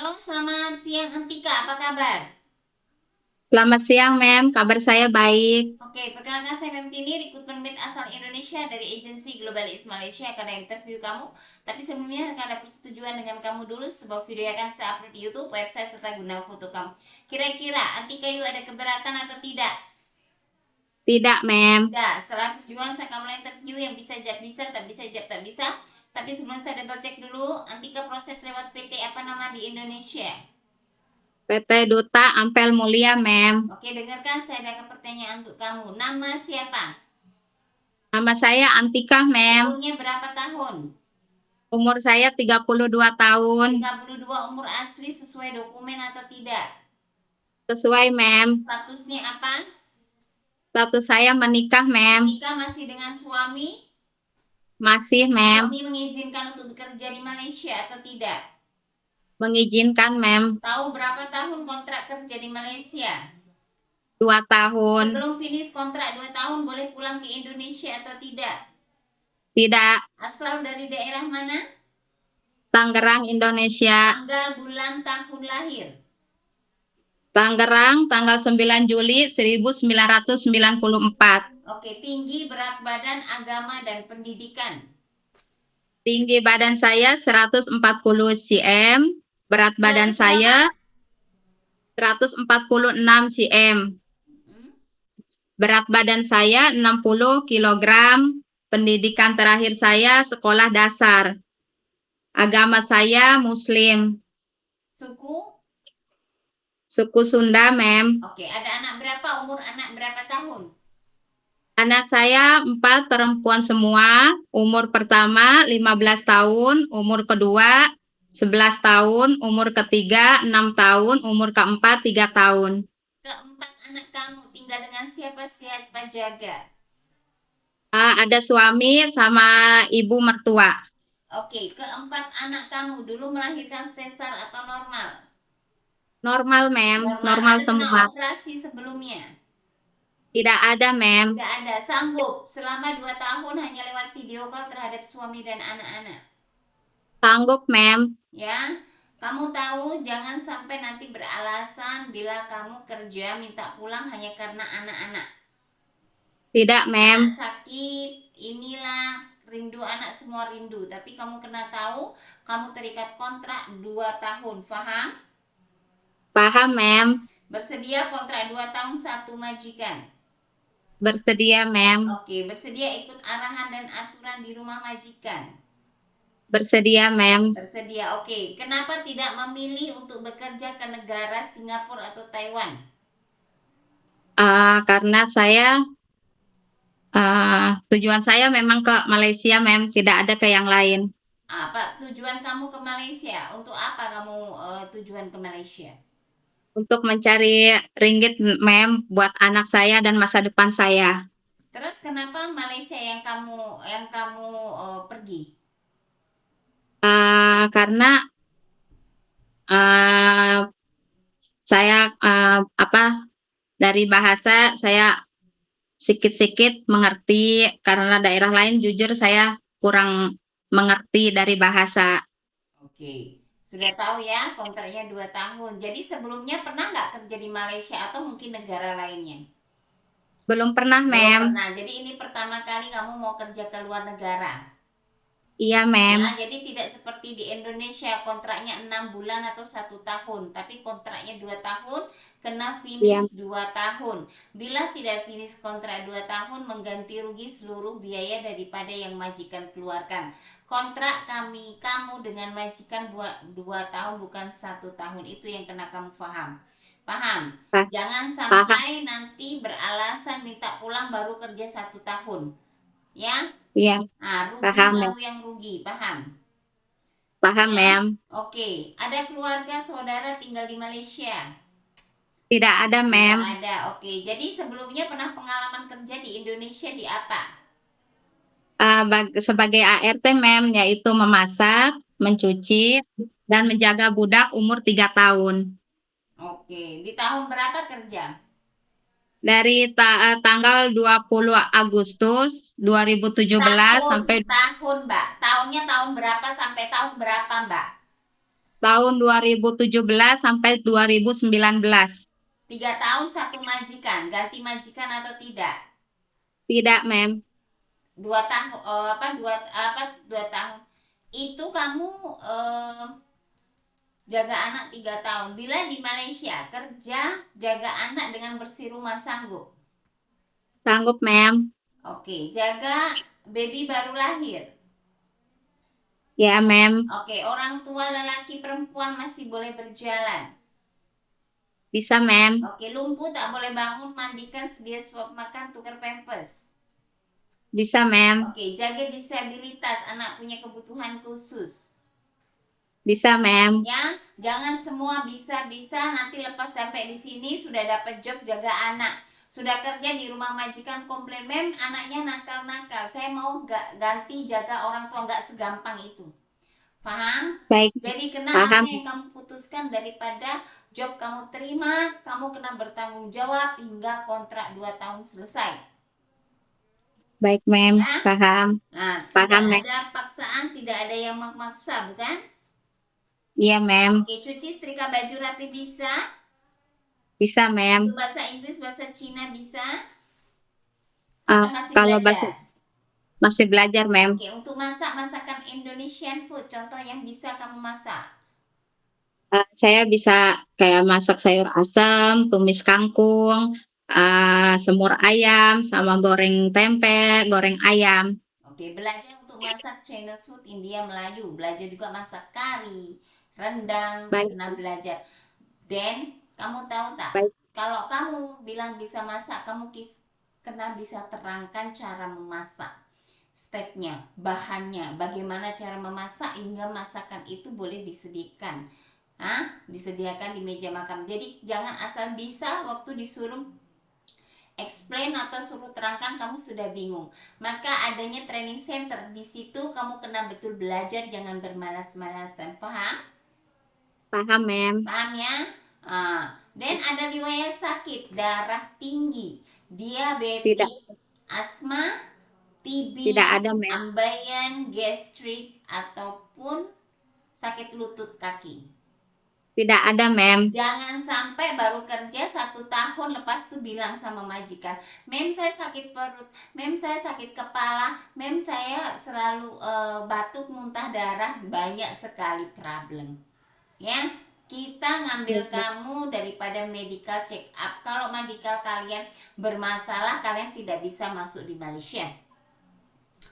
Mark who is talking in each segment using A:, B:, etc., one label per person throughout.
A: Halo, selamat siang Antika, apa kabar?
B: Selamat siang, Mem. Kabar saya baik.
A: Oke, perkenalkan saya Mem Tini, rekrutmen mid asal Indonesia dari agensi Globalis Malaysia akan interview kamu. Tapi sebelumnya akan ada persetujuan dengan kamu dulu, sebuah video yang akan saya upload di YouTube, website serta guna foto kamu. Kira-kira Antika yuk ada keberatan atau tidak?
B: Tidak, Mem.
A: Tidak, setelah perjuangan saya akan mulai interview yang bisa jawab bisa, tak bisa jawab tak bisa. Tapi sebelum saya double check dulu, Antika proses lewat PT apa nama di Indonesia?
B: PT Duta Ampel Mulia, Mem.
A: Oke, dengarkan saya ada pertanyaan untuk kamu. Nama siapa?
B: Nama saya Antika, Mem.
A: Umurnya berapa tahun?
B: Umur saya 32 tahun.
A: 32. Umur asli sesuai dokumen atau tidak?
B: Sesuai, Mem.
A: Statusnya apa?
B: Status saya menikah, Mem.
A: Menikah masih dengan suami?
B: Masih, Mem.
A: Suami mengizinkan untuk bekerja di Malaysia atau tidak?
B: Mengizinkan, Mem.
A: Tahu berapa tahun kontrak kerja di Malaysia?
B: 2 tahun.
A: Sebelum finish kontrak 2 tahun boleh pulang ke Indonesia atau tidak?
B: Tidak.
A: Asal dari daerah mana?
B: Tangerang, Indonesia.
A: Tanggal, bulan, tahun lahir?
B: Tangerang, tanggal 9 Juli 1994.
A: Oke, tinggi, berat badan, agama, dan pendidikan.
B: Tinggi badan saya 140 cm. Berat badan
A: 100 berapa?
B: saya 146 cm.
A: Hmm?
B: Berat badan saya 60 kilogram. Pendidikan terakhir saya sekolah dasar. Agama saya Muslim.
A: Suku?
B: Suku Sunda, Mem.
A: Oke, ada anak berapa? Umur anak berapa tahun?
B: Anak saya 4 perempuan semua. Umur pertama 15 tahun. Umur kedua 11 tahun. Umur ketiga 6 tahun. Umur keempat 3 tahun.
A: Keempat anak kamu tinggal dengan siapa jaga?
B: Ada suami sama ibu mertua.
A: Oke, keempat anak kamu dulu melahirkan sesar atau normal?
B: Normal, Mem.
A: Normal.
B: Normal
A: Ada pernah
B: semua.
A: operasi sebelumnya?
B: Tidak ada, Mem.
A: Tidak ada. Sanggup selama 2 tahun hanya lewat video call terhadap suami dan anak-anak?
B: Sanggup, Mem.
A: Ya, kamu tahu jangan sampai nanti beralasan bila kamu kerja minta pulang hanya karena anak-anak.
B: Tidak,
A: Anak
B: Mem.
A: sakit, inilah rindu anak semua rindu. Tapi kamu kena tahu kamu terikat kontrak 2 tahun, paham?
B: Paham, Mem.
A: Bersedia kontrak 2 tahun satu majikan.
B: Bersedia, Mem.
A: Oke, bersedia ikut arahan dan aturan di rumah majikan.
B: Bersedia, Mem.
A: Bersedia, oke. Kenapa tidak memilih untuk bekerja ke negara Singapura atau Taiwan?
B: Karena tujuan saya memang ke Malaysia, Mem. Tidak ada ke yang lain.
A: Apa tujuan kamu ke Malaysia? Untuk apa kamu tujuan ke Malaysia?
B: Untuk mencari ringgit, Mem, buat anak saya dan masa depan saya.
A: Terus kenapa Malaysia yang kamu pergi?
B: Karena uh, saya dari bahasa saya sikit-sikit mengerti, karena daerah lain jujur saya kurang mengerti dari bahasa.
A: Oke, sudah tahu ya kontraknya 2 tahun. Jadi sebelumnya pernah nggak kerja di Malaysia atau mungkin negara lainnya?
B: Belum pernah,
A: Belum
B: Mem.
A: pernah. Jadi ini pertama kali kamu mau kerja ke luar negara.
B: Iya, Mem.
A: Ya, jadi tidak seperti di Indonesia kontraknya 6 bulan atau 1 tahun, tapi kontraknya 2 tahun, kena finish
B: Iya.
A: 2 tahun. Bila tidak finish kontrak 2 tahun, mengganti rugi seluruh biaya daripada yang majikan keluarkan. Kontrak kamu dengan majikan buat 2 tahun bukan 1 tahun, itu yang kena kamu paham. Paham?
B: Pa-
A: Jangan
B: Paham.
A: sampai nanti beralasan minta pulang baru kerja 1 tahun. Ya,
B: Iya,
A: rugi
B: paham, Mem.
A: kamu yang rugi, paham?
B: Paham,
A: Ya,
B: Mem.
A: oke. Ada keluarga saudara tinggal di Malaysia?
B: Tidak ada,
A: Tidak
B: Mem.
A: ada, oke. Jadi sebelumnya pernah pengalaman kerja di Indonesia di apa?
B: Sebagai ART, Mem, yaitu memasak, mencuci, dan menjaga budak umur 3 tahun.
A: Oke, di tahun berapa kerja?
B: Dari tanggal 20 Agustus 2017
A: Tahun,
B: sampai
A: tahun, Mbak. Tahunnya tahun berapa sampai tahun berapa, Mbak?
B: tahun 2017 sampai 2019.
A: 3 tahun satu majikan, ganti majikan atau tidak?
B: Tidak, Mem.
A: 2 tahun, apa 2 tahun itu kamu jaga anak 3 tahun. Bila di Malaysia kerja jaga anak dengan bersih rumah sanggup?
B: Sanggup, Mem.
A: Oke, jaga baby baru lahir?
B: Ya, Mem.
A: Oke, orang tua lelaki perempuan masih boleh berjalan?
B: Bisa, Mem.
A: Oke, lumpuh tak boleh bangun, mandikan, sedia suap makan, tukar pampers?
B: Bisa, Mem.
A: Oke, jaga disabilitas, anak punya kebutuhan khusus?
B: Bisa, Mem.
A: Ya, jangan semua bisa-bisa nanti lepas sampai di sini sudah dapat job jaga anak. Sudah kerja di rumah majikan komplain, "Mem, anaknya nakal-nakal. Saya mau ganti jaga orang tua." Nggak segampang itu. Paham?
B: Baik,
A: Jadi kena apa
B: paham.
A: yang kamu putuskan daripada job kamu terima, kamu kena bertanggung jawab hingga kontrak 2 tahun selesai.
B: Baik, Mem.
A: Ya.
B: Paham.
A: Nah, tidak
B: Paham, Mem.
A: ada paksaan, tidak ada yang memaksa, bukan?
B: Iya, Mem.
A: Oke, cuci setrika baju rapi bisa?
B: Bisa, Mem.
A: Untuk bahasa Inggris, bahasa Cina bisa?
B: Ah,
A: Atau masih
B: kalau
A: belajar?
B: masih belajar, Mem.
A: Oke, untuk masak masakan Indonesian food, contoh yang bisa kamu masak.
B: Saya bisa kayak masak sayur asam, tumis kangkung, semur ayam, sama goreng tempe, goreng ayam.
A: Oke, belajar untuk masak Chinese food, India, Melayu. Belajar juga masak kari, rendang,
B: Baik,
A: pernah belajar. Dan kamu tahu tak,
B: baik,
A: kalau kamu bilang bisa masak, kamu kena bisa terangkan cara memasak. Stepnya, bahannya, bagaimana cara memasak hingga masakan itu boleh disediakan di meja makan. Jadi jangan asal bisa waktu disuruh explain atau suruh terangkan kamu sudah bingung. Maka adanya training center di situ, kamu kena betul belajar, jangan bermalas-malasan. Paham?
B: paham, Mem.
A: Paham ya? Dan ada riwayat sakit, darah tinggi,
B: Tidak,
A: diabetik, asma, TB,
B: tidak ada, Mem.
A: ambeien, gastrik, ataupun sakit lutut kaki.
B: Tidak ada, Mem.
A: Jangan sampai baru kerja 1 tahun lepas tuh bilang sama majikan, "Mem, saya sakit perut, Mem, saya sakit kepala, Mem, saya selalu batuk, muntah darah." Banyak sekali problem. Ya, kita ngambil kamu daripada medical check up. Kalau medical kalian bermasalah, kalian tidak bisa masuk di Malaysia.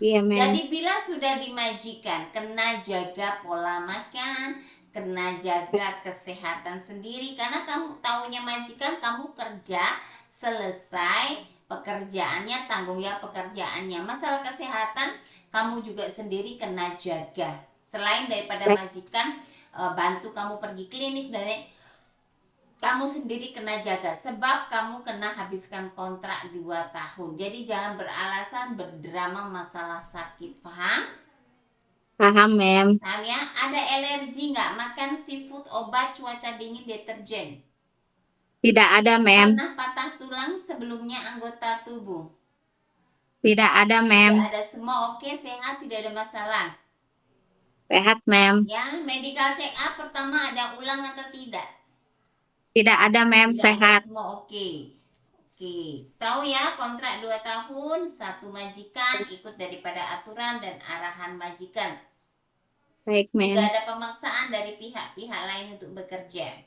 B: Iya, Mem.
A: Jadi bila sudah dimajikan, kena jaga pola makan, kena jaga kesehatan sendiri. Karena kamu taunya majikan, kamu kerja selesai pekerjaannya, tanggung jawab pekerjaannya. Masalah kesehatan kamu juga sendiri kena jaga. Selain daripada
B: Baik,
A: majikan bantu kamu pergi klinik, dan kamu sendiri kena jaga, sebab kamu kena habiskan kontrak 2 tahun. Jadi jangan beralasan berdrama masalah sakit. Paham?
B: paham, Mem.
A: Paham ya? Ada alergi nggak makan seafood, obat, cuaca dingin, deterjen?
B: Tidak ada, Mem.
A: Pernah patah tulang sebelumnya anggota tubuh?
B: Tidak ada, Mem.
A: Tidak ada, semua oke, sehat, tidak ada masalah.
B: Sehat, Mem.
A: Ya, medical check up pertama ada ulang atau tidak?
B: Tidak ada, Mem.
A: Tidak ada,
B: Sehat.
A: semua oke. Oke, tahu ya, kontrak 2 tahun, satu majikan, ikut daripada aturan dan arahan majikan.
B: Baik,
A: Tidak
B: Mem.
A: ada pemaksaan dari pihak-pihak lain untuk bekerja.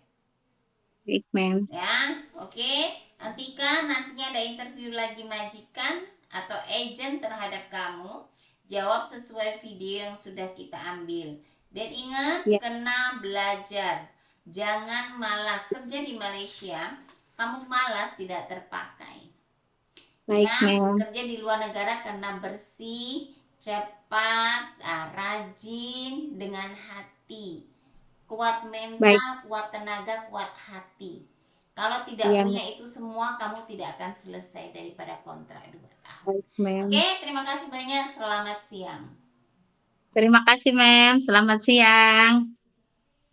B: Baik, Mem.
A: Ya, oke. Nantinya ada interview lagi majikan atau agent terhadap kamu. Jawab sesuai video yang sudah kita ambil. Dan ingat,
B: Ya,
A: kena belajar. Jangan malas. Kerja di Malaysia, kamu malas tidak terpakai.
B: baik,
A: Ya,
B: Mem.
A: kerja di luar negara karena bersih, cepat, rajin, dengan hati. Kuat mental,
B: Baik,
A: kuat tenaga, kuat hati. Kalau tidak
B: iya,
A: punya
B: Mem.
A: itu semua, kamu tidak akan selesai daripada kontrak 2 tahun.
B: Baik, Mem.
A: Oke, terima kasih banyak. Selamat siang.
B: Terima kasih, Mem. Selamat siang.